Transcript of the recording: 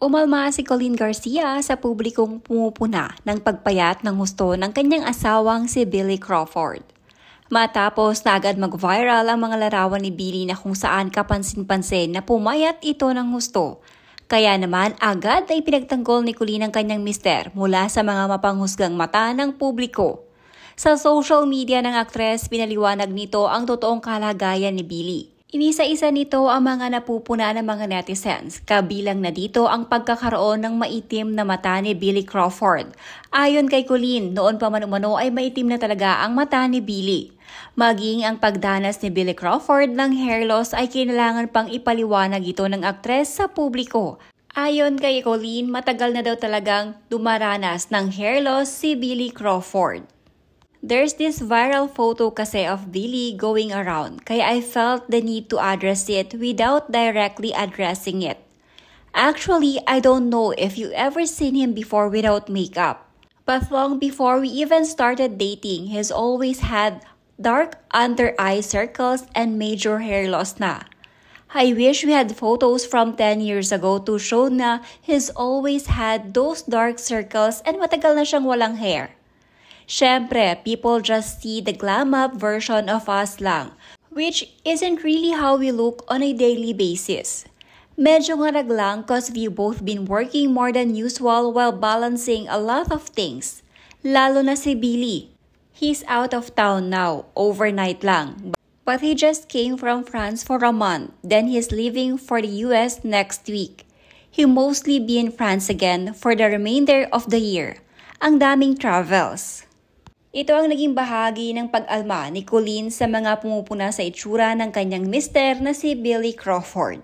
Umalma si Colleen Garcia sa publikong pumupuna ng pagpayat ng husto ng kanyang asawang si Billy Crawford. Matapos na agad mag-viral ang mga larawan ni Billy na kung saan kapansin-pansin na pumayat ito ng husto. Kaya naman agad ay pinagtanggol ni Colleen ang kanyang mister mula sa mga mapanghusgang mata ng publiko. Sa social media ng aktres, pinaliwanag nito ang totoong kalagayan ni Billy. Inisa-isa nito ang mga napupuna ng mga netizens, kabilang na dito ang pagkakaroon ng maitim na mata ni Billy Crawford. Ayon kay Colleen, noon pa man-umano ay maitim na talaga ang mata ni Billy. Maging ang pagdanas ni Billy Crawford ng hair loss ay kailangan pang ipaliwanag ito ng aktres sa publiko. Ayon kay Colleen, matagal na daw talagang dumaranas ng hair loss si Billy Crawford. There's this viral photo kasi of Billy going around, kaya I felt the need to address it without directly addressing it. Actually, I don't know if you ever seen him before without makeup. But long before we even started dating, he's always had dark under eye circles and major hair loss na. I wish we had photos from 10 years ago to show na he's always had those dark circles and matagal na siyang walang hair. Syempre, people just see the glam-up version of us lang, which isn't really how we look on a daily basis. Medyo ngarag lang cause we've both been working more than usual while balancing a lot of things. Lalo na si Billy. He's out of town now, overnight lang. But he just came from France for a month, then he's leaving for the US next week. He'll mostly be in France again for the remainder of the year. Ang daming travels. Ito ang naging bahagi ng pag-alma ni Colleen sa mga pumupuna sa itsura ng kanyang mister na si Billy Crawford.